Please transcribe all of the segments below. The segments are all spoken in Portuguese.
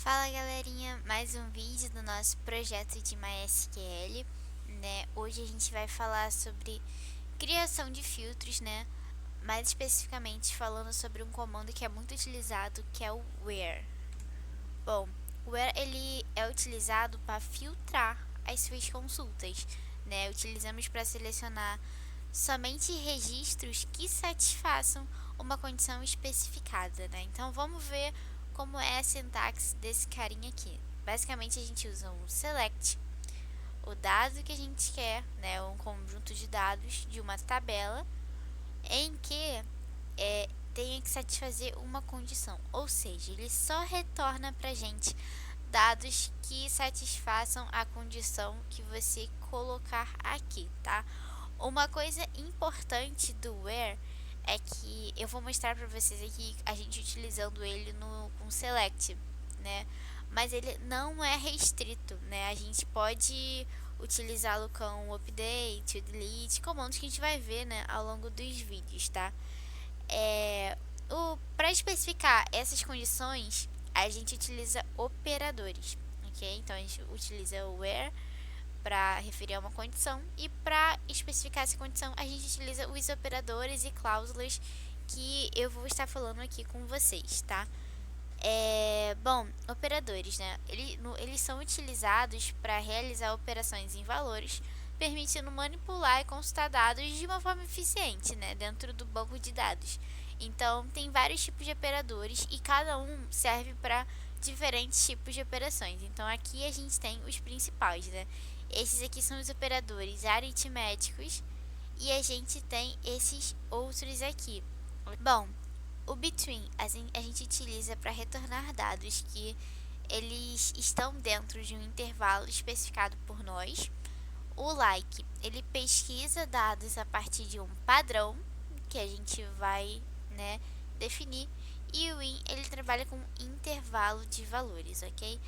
Fala galerinha, mais um vídeo do nosso projeto de MySQL, né? Hoje a gente vai falar sobre criação de filtros, né? Mais especificamente falando sobre um comando que é muito utilizado, que é o where. Bom, o where ele é utilizado para filtrar as suas consultas, né? Utilizamos para selecionar somente registros que satisfaçam uma condição especificada, né? Então vamos ver como é a sintaxe desse carinha aqui. Basicamente a gente usa um select, o dado que a gente quer, né? Um conjunto de dados de uma tabela em que tenha que satisfazer uma condição, ou seja, ele só retorna para a gente dados que satisfaçam a condição que você colocar aqui, tá? Uma coisa importante do where é que eu vou mostrar para vocês aqui a gente utilizando ele com select, né? Mas ele não é restrito, né? A gente pode utilizá-lo com update, delete, comandos que a gente vai ver, né, ao longo dos vídeos, tá? Para especificar essas condições, a gente utiliza operadores, ok? Então a gente utiliza o where para referir a uma condição e para especificar essa condição a gente utiliza os operadores e cláusulas que eu vou estar falando aqui com vocês, tá? Bom, operadores, né? Eles são utilizados para realizar operações em valores, permitindo manipular e consultar dados de uma forma eficiente, né? Dentro do banco de dados. Então, tem vários tipos de operadores e cada um serve para diferentes tipos de operações. Então, aqui a gente tem os principais, né? Esses aqui são os operadores aritméticos e a gente tem esses outros aqui. Bom, o between a gente utiliza para retornar dados que eles estão dentro de um intervalo especificado por nós. O like, ele pesquisa dados a partir de um padrão que a gente vai, né, definir. E o in, ele trabalha com intervalo de valores, ok?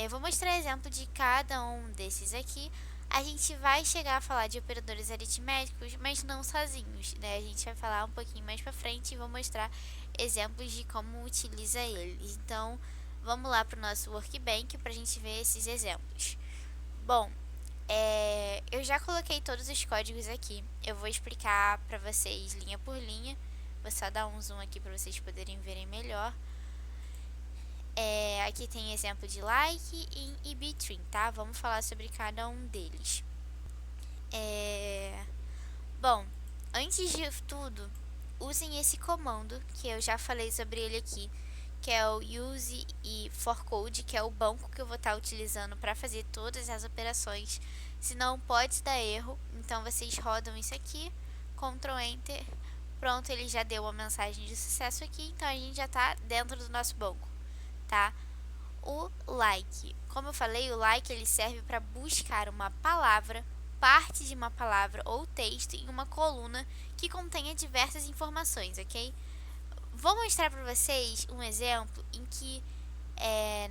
Eu vou mostrar exemplo de cada um desses aqui. A gente vai chegar a falar de operadores aritméticos, mas não sozinhos, né? A gente vai falar um pouquinho mais pra frente e vou mostrar exemplos de como utiliza eles. Então, vamos lá para o nosso workbench para a gente ver esses exemplos. Bom, eu já coloquei todos os códigos aqui. Eu vou explicar para vocês linha por linha. Vou só dar um zoom aqui para vocês poderem verem melhor. Aqui tem exemplo de like e between, tá? Vamos falar sobre cada um deles. Bom, antes de tudo, usem esse comando que eu já falei sobre ele aqui, que é o use e for code, que é o banco que eu vou estar utilizando para fazer todas as operações. Senão pode dar erro, então vocês rodam isso aqui, Ctrl Enter, pronto, ele já deu uma mensagem de sucesso aqui, então a gente já está dentro do nosso banco, tá? O like, como eu falei, o like ele serve para buscar uma palavra, parte de uma palavra ou texto em uma coluna que contenha diversas informações, ok? Vou mostrar para vocês um exemplo em que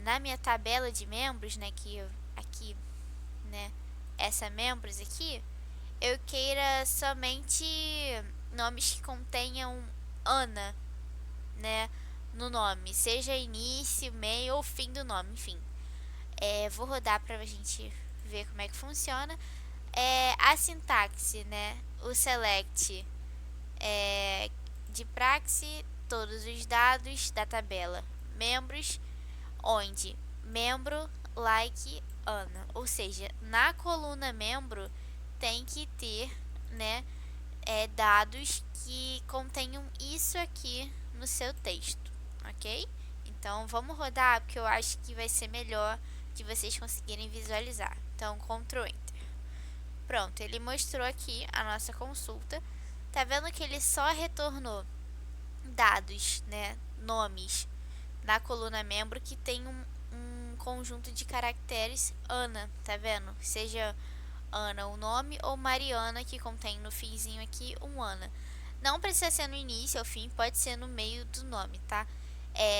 na minha tabela de membros, né, que aqui, né, essa membros aqui, eu queira somente nomes que contenham Ana, né, no nome, seja início, meio ou fim do nome, enfim. Vou rodar para a gente ver como é que funciona. A sintaxe, né, o select de praxe, todos os dados da tabela membros, onde membro, like, Ana, ou seja, na coluna membro tem que ter, né, dados que contenham isso aqui no seu texto, ok? Então vamos rodar porque eu acho que vai ser melhor de vocês conseguirem visualizar. Então Ctrl Enter. Pronto, ele mostrou aqui a nossa consulta. Tá vendo que ele só retornou dados, né, nomes na coluna membro que tem um conjunto de caracteres Ana, tá vendo? Seja Ana o nome ou Mariana, que contém no finzinho aqui um Ana. Não precisa ser no início ou fim, pode ser no meio do nome, tá?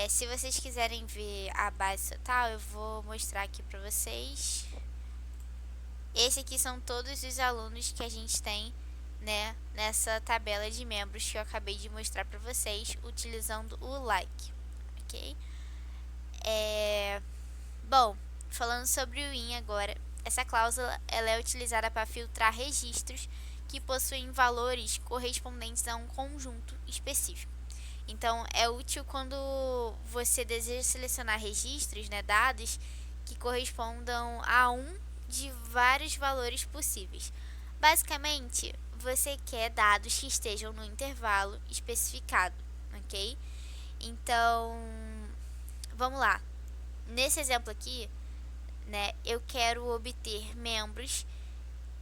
Se vocês quiserem ver a base total, eu vou mostrar aqui pra vocês. Esse aqui são todos os alunos que a gente tem, né, nessa tabela de membros que eu acabei de mostrar para vocês utilizando o like, ok? falando sobre o in agora, essa cláusula ela é utilizada para filtrar registros que possuem valores correspondentes a um conjunto específico. Então, é útil quando você deseja selecionar registros, né, dados, que correspondam a um de vários valores possíveis. Basicamente, você quer dados que estejam no intervalo especificado, ok? Então, vamos lá. Nesse exemplo aqui, né, eu quero obter membros,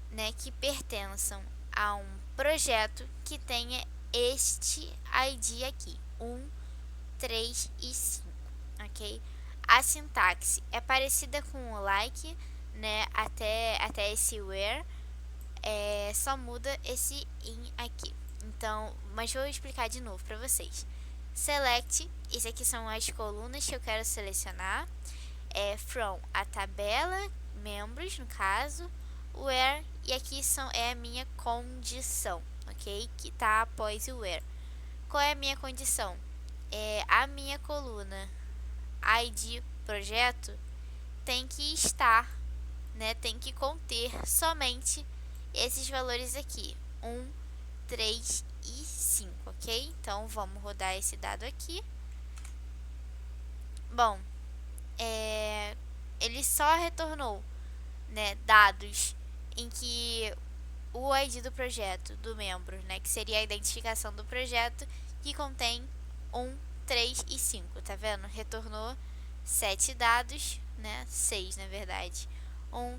né, que pertençam a um projeto que tenha este ID aqui, 1, 3 e 5, ok? A sintaxe é parecida com o like, né, até esse where, só muda esse in aqui. Então, mas vou explicar de novo para vocês. Select, isso aqui são as colunas que eu quero selecionar. From, a tabela, membros no caso, where, e aqui é a minha condição, ok? Que está após o where. Qual é a minha condição? A minha coluna ID projeto tem que estar, né, tem que conter somente esses valores aqui, 1, 3 e 5, ok? Então, vamos rodar esse dado aqui. Bom, ele só retornou, né, dados em que o ID do projeto, do membro, né, que seria a identificação do projeto, que contém 1, 3 e 5, tá vendo? Retornou 7 dados, né, 6 na verdade,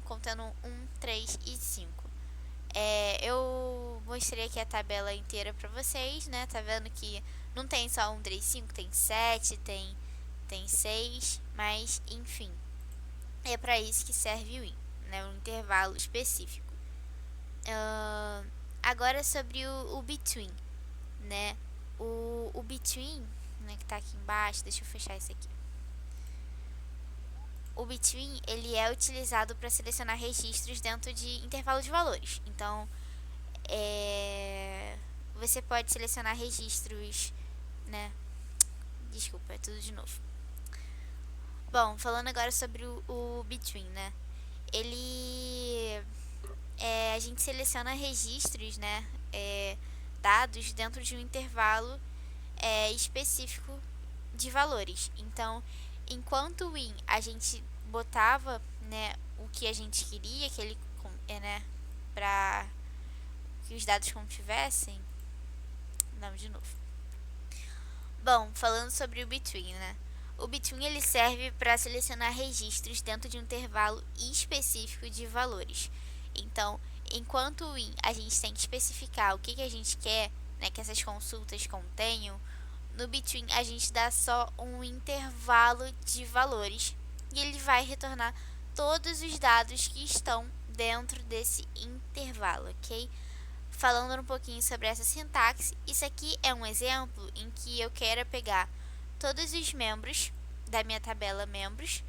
contendo 1, 3 e 5. Eu mostrei aqui a tabela inteira pra vocês, né, tá vendo que não tem só 1, 3, 5, tem 7, tem 6, mas enfim, é para isso que serve o in, né, um intervalo específico. Agora sobre o between, né, o between, né, que tá aqui embaixo, deixa eu fechar isso aqui. O between, ele é utilizado para selecionar registros dentro de intervalo de valores. Então, você pode selecionar registros, né, desculpa, é tudo de novo. Bom, falando agora sobre o between, né, a gente seleciona registros, né, dados dentro de um intervalo específico de valores. Então, enquanto o in a gente botava, né, o que a gente queria que ele, né, para que os dados contivessem. Vamos de novo. Bom, falando sobre o between, né? O between ele serve para selecionar registros dentro de um intervalo específico de valores. Então, enquanto o in a gente tem que especificar o que a gente quer, né, que essas consultas contenham, no between a gente dá só um intervalo de valores e ele vai retornar todos os dados que estão dentro desse intervalo, ok? Falando um pouquinho sobre essa sintaxe, isso aqui é um exemplo em que eu quero pegar todos os membros da minha tabela membros,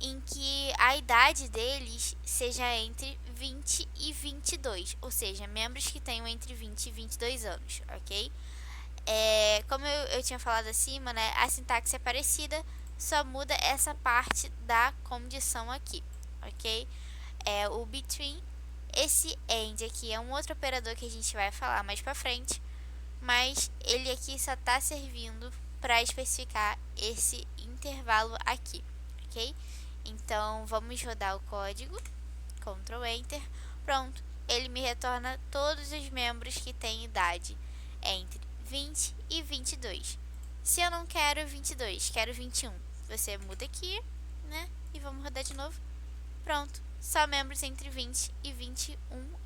em que a idade deles seja entre 20 e 22, ou seja, membros que tenham entre 20 e 22 anos, ok? Como eu tinha falado acima, né, a sintaxe é parecida, só muda essa parte da condição aqui, ok? O between, esse AND aqui é um outro operador que a gente vai falar mais pra frente, mas ele aqui só está servindo para especificar esse intervalo aqui, ok? Então, vamos rodar o código, Ctrl Enter, pronto, ele me retorna todos os membros que têm idade entre 20 e 22. Se eu não quero 22, quero 21, você muda aqui, né, e vamos rodar de novo, pronto, só membros entre 20 e 21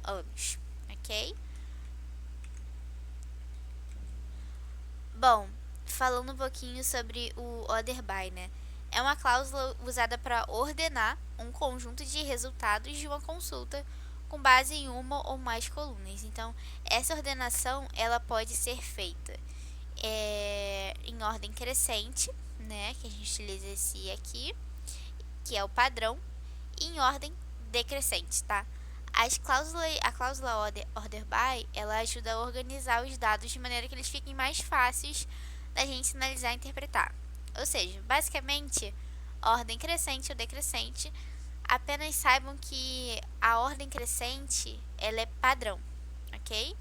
anos, ok? Bom, falando um pouquinho sobre o order by, né? É uma cláusula usada para ordenar um conjunto de resultados de uma consulta com base em uma ou mais colunas. Então, essa ordenação ela pode ser feita em ordem crescente, né? Que a gente utiliza esse aqui, que é o padrão, e em ordem decrescente, tá? A cláusula order by, ela ajuda a organizar os dados de maneira que eles fiquem mais fáceis da gente analisar e interpretar. Ou seja, basicamente, ordem crescente ou decrescente, apenas saibam que a ordem crescente ela é padrão, ok?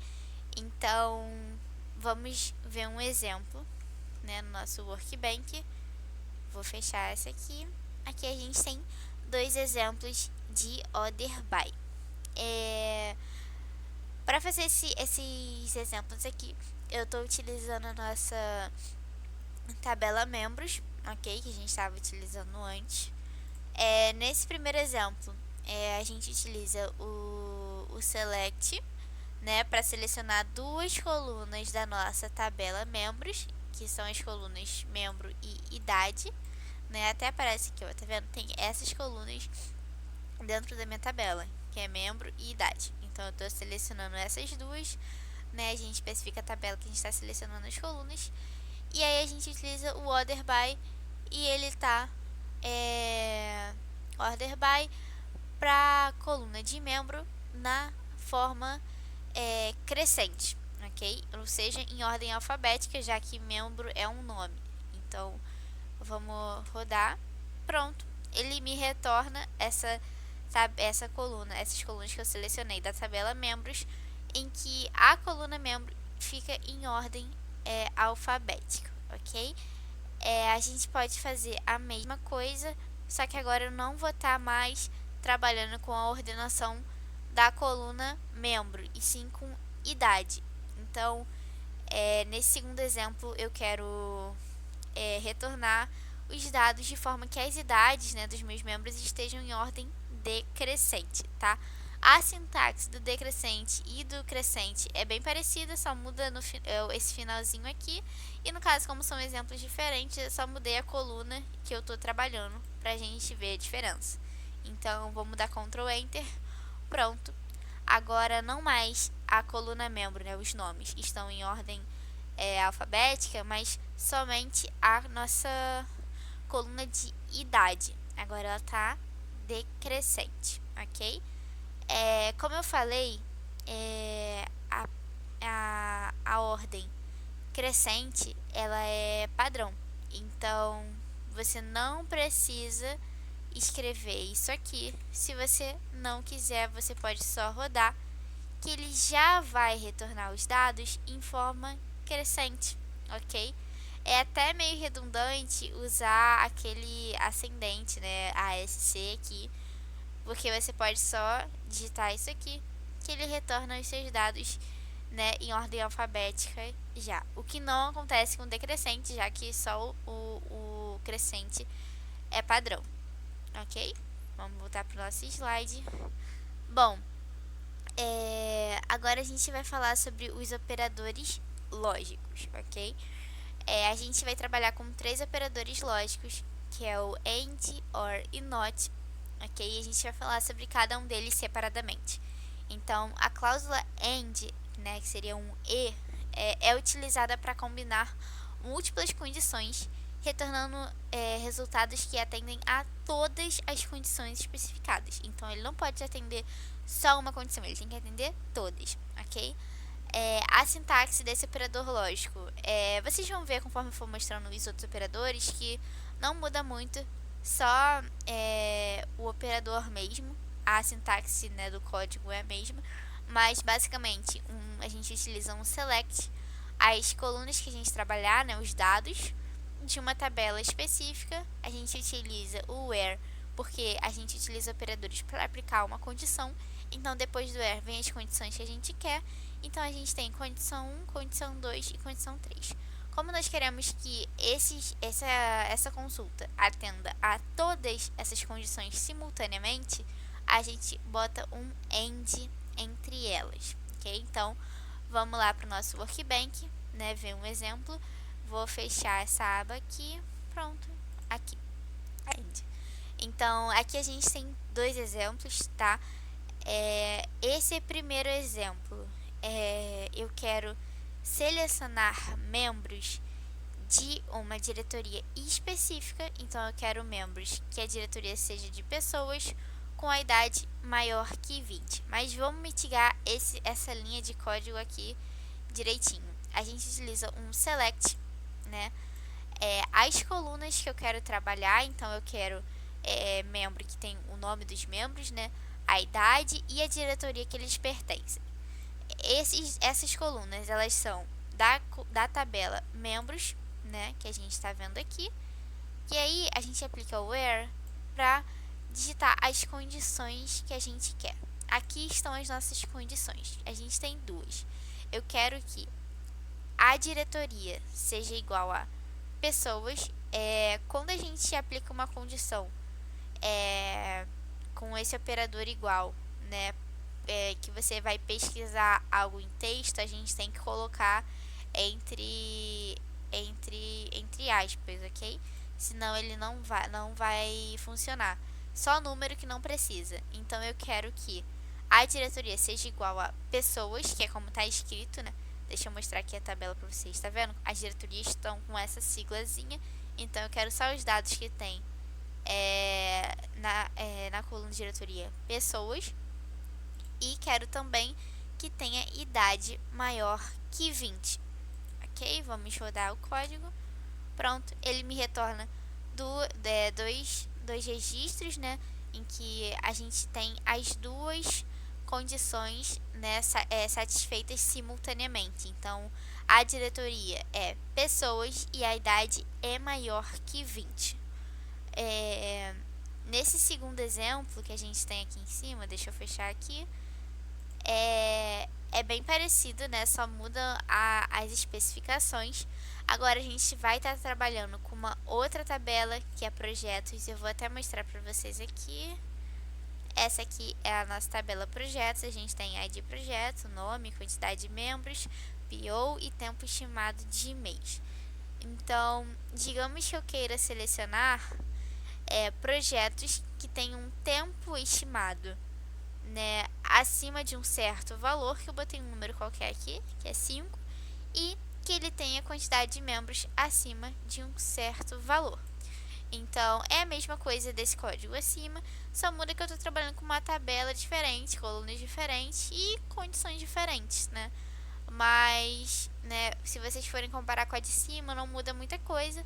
Então, vamos ver um exemplo, né, no nosso workbank. Vou fechar essa aqui. Aqui a gente tem dois exemplos de order by. Para fazer esses exemplos aqui, eu estou utilizando a nossa tabela membros, ok? Que a gente estava utilizando antes. Nesse primeiro exemplo, a gente utiliza o select, né, para selecionar duas colunas da nossa tabela membros, que são as colunas membro e idade, né? Até aparece aqui, ó, tá vendo? Tem essas colunas dentro da minha tabela, que é membro e idade. Então eu estou selecionando essas duas, né? A gente especifica a tabela que a gente está selecionando as colunas. E aí a gente utiliza o order by e ele tá order by para coluna de membro na forma crescente, ok? Ou seja, em ordem alfabética, já que membro é um nome. Então vamos rodar, pronto. Ele me retorna essa coluna, essas colunas que eu selecionei da tabela membros, em que a coluna membro fica em ordem alfabética, ok? A gente pode fazer a mesma coisa, só que agora eu não vou estar mais trabalhando com a ordenação da coluna membro, e sim com idade. Então, nesse segundo exemplo, eu quero retornar os dados de forma que as idades, né, dos meus membros estejam em ordem decrescente, tá? A sintaxe do decrescente e do crescente é bem parecida, só muda esse finalzinho aqui. E no caso, como são exemplos diferentes, eu só mudei a coluna que eu estou trabalhando pra gente ver a diferença. Então, vou mudar Ctrl Enter, pronto. Agora, não mais a coluna membro, né, os nomes estão em ordem alfabética, mas somente a nossa coluna de idade. Agora ela está decrescente, ok? Como eu falei, a ordem crescente ela é padrão. Então você não precisa escrever isso aqui. Se você não quiser, você pode só rodar, que ele já vai retornar os dados em forma crescente, ok? É até meio redundante usar aquele ascendente, né, ASC aqui, porque você pode só digitar isso aqui, que ele retorna os seus dados, né, em ordem alfabética já. O que não acontece com o decrescente, já que só o crescente é padrão, ok? Vamos voltar para o nosso slide. Bom, agora a gente vai falar sobre os operadores lógicos, ok? A gente vai trabalhar com 3 operadores lógicos, que é o AND, OR e NOT, ok? E a gente vai falar sobre cada um deles separadamente. Então, a cláusula AND, né, que seria um E, é utilizada para combinar múltiplas condições, retornando resultados que atendem a todas as condições especificadas. Então, ele não pode atender só uma condição, ele tem que atender todas, ok? A sintaxe desse operador lógico, vocês vão ver conforme eu for mostrando os outros operadores que não muda muito, só o operador mesmo, a sintaxe, né, do código é a mesma, mas basicamente a gente utiliza um select, as colunas que a gente trabalhar, né, os dados de uma tabela específica. A gente utiliza o where, porque a gente utiliza operadores para aplicar uma condição. Então depois do where vem as condições que a gente quer. Então a gente tem condição 1, condição 2 e condição 3. Como nós queremos que essa consulta atenda a todas essas condições simultaneamente, a gente bota um AND entre elas, ok? Então vamos lá para o nosso workbank, né, ver um exemplo. Vou fechar essa aba aqui, pronto, aqui, AND. Então aqui a gente tem 2 exemplos, tá? Esse primeiro exemplo, eu quero selecionar membros de uma diretoria específica. Então eu quero membros que a diretoria seja de pessoas com a idade maior que 20. Mas vamos mitigar essa linha de código aqui direitinho. A gente utiliza um select, né, as colunas que eu quero trabalhar. Então eu quero membro que tem o nome dos membros, né, a idade e a diretoria que eles pertencem. Essas colunas, elas são da tabela membros, né, que a gente está vendo aqui. E aí a gente aplica o where para digitar as condições que a gente quer. Aqui estão as nossas condições. A gente tem duas. Eu quero que a diretoria seja igual a pessoas. Quando a gente aplica uma condição com esse operador igual, né, que você vai pesquisar algo em texto, a gente tem que colocar entre aspas, ok? Senão ele não vai funcionar. Só número que não precisa. Então eu quero que a diretoria seja igual a pessoas, que é como está escrito, né? Deixa eu mostrar aqui a tabela para vocês, tá vendo? As diretorias estão com essa siglazinha. Então eu quero só os dados que tem na coluna de diretoria pessoas. E quero também que tenha idade maior que 20. Ok? Vamos rodar o código. Pronto, ele me retorna dois registros, né, em que a gente tem as duas condições, né, satisfeitas simultaneamente. Então, a diretoria é pessoas e a idade é maior que 20. Nesse segundo exemplo que a gente tem aqui em cima, deixa eu fechar aqui, é bem parecido, né? Só muda as especificações. Agora a gente vai estar trabalhando com uma outra tabela que é projetos. Eu vou até mostrar para vocês aqui. Essa aqui é a nossa tabela projetos. A gente tem ID projeto, nome, quantidade de membros, PO e tempo estimado de mês. Então, digamos que eu queira selecionar projetos que têm um tempo estimado, né, acima de um certo valor, que eu botei um número qualquer aqui, que é 5, e que ele tenha quantidade de membros acima de um certo valor. Então, é a mesma coisa desse código acima, só muda que eu estou trabalhando com uma tabela diferente, colunas diferentes e condições diferentes, né? Mas, né, se vocês forem comparar com a de cima, não muda muita coisa.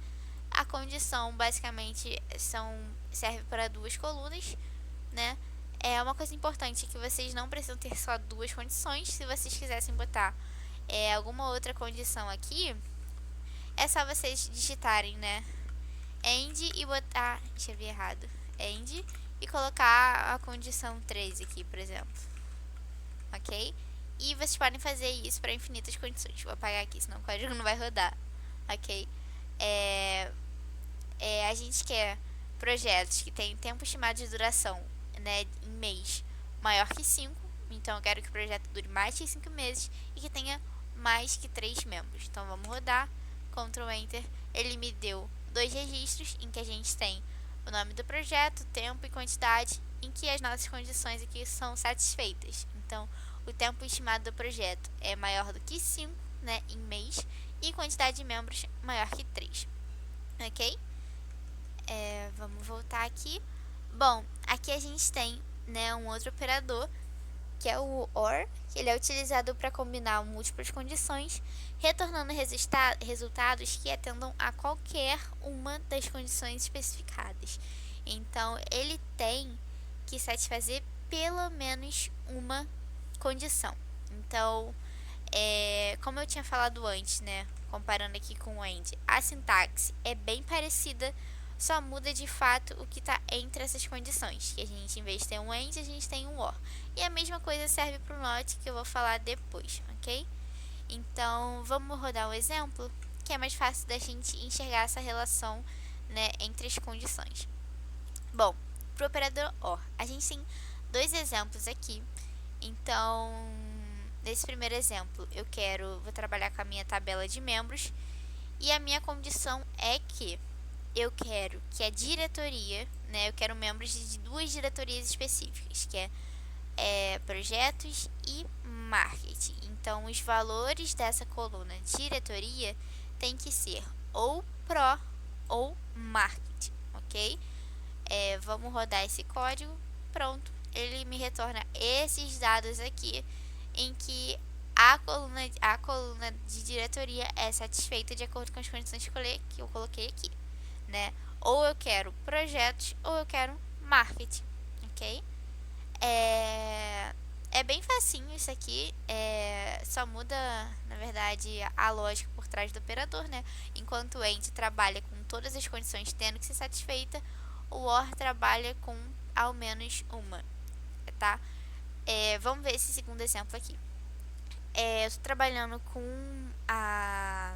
A condição, basicamente, serve para duas colunas, né? É uma coisa importante que vocês não precisam ter só duas condições. Se vocês quisessem botar alguma outra condição aqui, é só vocês digitarem, né, end e botar, deixa eu ver errado, end e colocar a condição 3 aqui, por exemplo, ok? E vocês podem fazer isso para infinitas condições. Vou apagar aqui, senão o código não vai rodar, ok? A gente quer projetos que têm tempo estimado de duração, né, em mês maior que 5. Então eu quero que o projeto dure mais que 5 meses e que tenha mais que 3 membros. Então vamos rodar, Ctrl Enter. Ele me deu dois registros em que a gente tem o nome do projeto, tempo e quantidade, em que as nossas condições aqui são satisfeitas. Então o tempo estimado do projeto é maior do que 5, né, em mês, e quantidade de membros maior que 3. Ok? Vamos voltar aqui. Bom, aqui a gente tem, né, um outro operador, que é o OR, que ele é utilizado para combinar múltiplas condições, retornando resultados que atendam a qualquer uma das condições especificadas. Então, ele tem que satisfazer pelo menos uma condição. Então, como eu tinha falado antes, né, comparando aqui com o AND, a sintaxe é bem parecida, só muda de fato o que está entre essas condições, que a gente, em vez de ter um AND, a gente tem um OR. E a mesma coisa serve para o NOT, que eu vou falar depois, ok? Então, vamos rodar um exemplo, que é mais fácil da gente enxergar essa relação, né, entre as condições. Bom, para o operador OR, a gente tem dois exemplos aqui. Então, nesse primeiro exemplo, vou trabalhar com a minha tabela de membros, e a minha condição é que eu quero que a diretoria, né, eu quero membros de duas diretorias específicas, que é projetos e marketing. Então, os valores dessa coluna diretoria tem que ser ou pro ou marketing, ok? Vamos rodar esse código. Pronto, ele me retorna esses dados aqui, em que a coluna de diretoria é satisfeita de acordo com as condições que eu coloquei aqui, né? Ou eu quero projetos ou eu quero marketing, ok? É bem facinho isso aqui, só muda, na verdade, a lógica por trás do operador, né? Enquanto o AND trabalha com todas as condições tendo que ser satisfeita, o OR trabalha com ao menos uma, tá? Vamos ver esse segundo exemplo aqui. Eu estou trabalhando com a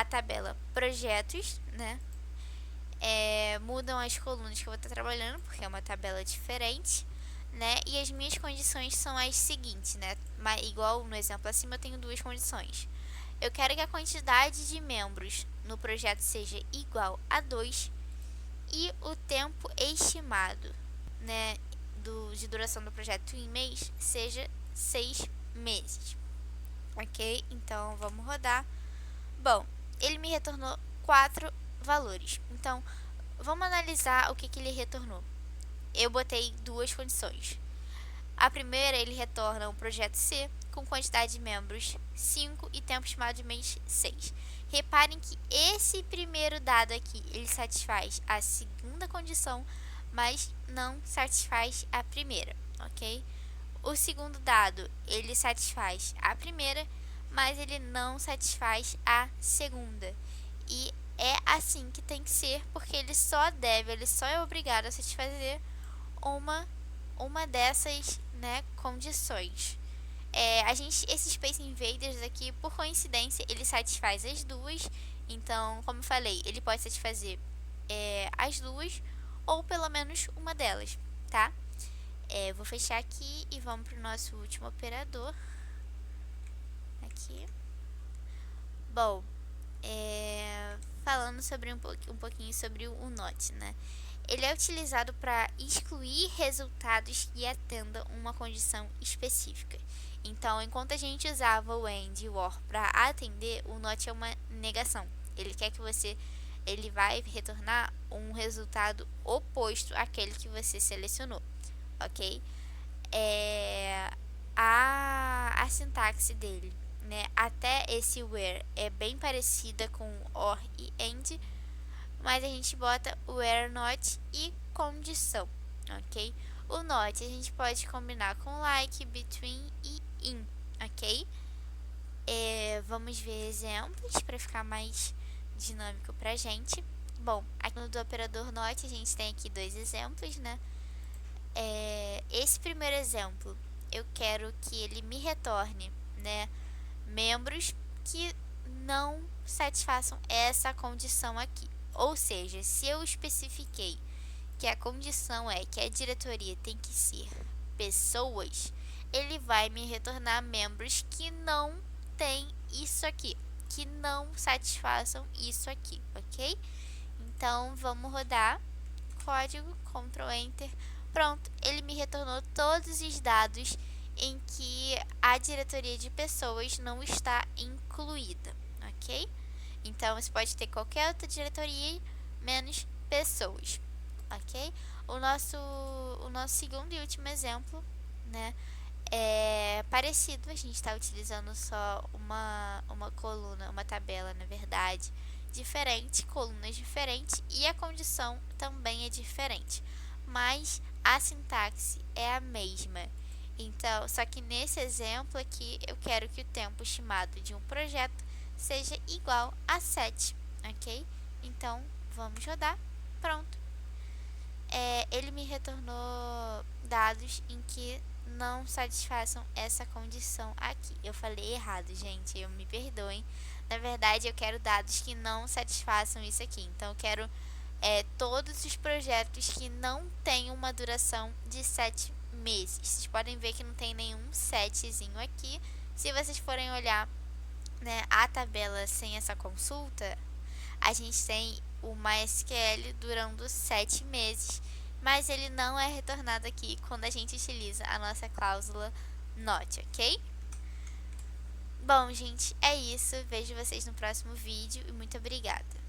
tabela projetos, né? Mudam as colunas que eu vou estar trabalhando, porque é uma tabela diferente, né? E as minhas condições são as seguintes, né? Igual no exemplo acima, eu tenho duas condições. Eu quero que a quantidade de membros no projeto seja igual a 2 e o tempo estimado, né, de duração do projeto em mês seja 6 meses. Ok? Então, vamos rodar. Bom, ele me retornou 4 valores. Então, vamos analisar o que ele retornou. Eu botei duas condições. A primeira, ele retorna um projeto C com quantidade de membros 5 e tempo estimado de mês 6. Reparem que esse primeiro dado aqui, ele satisfaz a segunda condição, mas não satisfaz a primeira, ok? O segundo dado, ele satisfaz a primeira, mas ele não satisfaz a segunda. E é assim que tem que ser, porque ele só é obrigado a satisfazer uma dessas, né, condições. Esse Space Invaders aqui, por coincidência, ele satisfaz as duas. Então, como eu falei, ele pode satisfazer as duas ou pelo menos uma delas, tá? Vou fechar aqui e vamos para o nosso último operador. Aqui. Bom, falando sobre um pouquinho sobre o NOT, né? Ele é utilizado para excluir resultados que atendam uma condição específica. Então, enquanto a gente usava o AND e o OR para atender, o NOT é uma negação. Ele vai retornar um resultado oposto àquele que você selecionou, ok? A sintaxe dele, né? Até esse where é bem parecida com OR e AND, mas a gente bota where not e condição, ok? O not a gente pode combinar com like, between e in, ok? Vamos ver exemplos para ficar mais dinâmico pra gente. Bom, aqui no do operador not a gente tem aqui dois exemplos, né? Esse primeiro exemplo, eu quero que ele me retorne, né, membros que não satisfaçam essa condição aqui. Ou seja, se eu especifiquei que a condição é que a diretoria tem que ser pessoas, ele vai me retornar membros que não têm isso aqui, que não satisfaçam isso aqui, ok? Então, vamos rodar. Código, Ctrl Enter. Pronto, ele me retornou todos os dados em que a diretoria de pessoas não está incluída, ok? Então, você pode ter qualquer outra diretoria, menos pessoas, ok? O nosso segundo e último exemplo, né, é parecido. A gente está utilizando só uma coluna, uma tabela, na verdade, diferente, colunas diferentes, e a condição também é diferente, mas a sintaxe é a mesma. Então, só que nesse exemplo aqui, eu quero que o tempo estimado de um projeto seja igual a 7, ok? Então, vamos rodar. Pronto. Ele me retornou dados em que não satisfaçam essa condição aqui. Eu falei errado, gente, eu me perdoem. Na verdade, eu quero dados que não satisfaçam isso aqui. Então, eu quero todos os projetos que não têm uma duração de 7 meses. Vocês podem ver que não tem nenhum setzinho aqui. Se vocês forem olhar, né, a tabela sem essa consulta, a gente tem o MySQL durando 7 meses, mas ele não é retornado aqui quando a gente utiliza a nossa cláusula not, ok? Bom, gente, é isso. Vejo vocês no próximo vídeo e muito obrigada.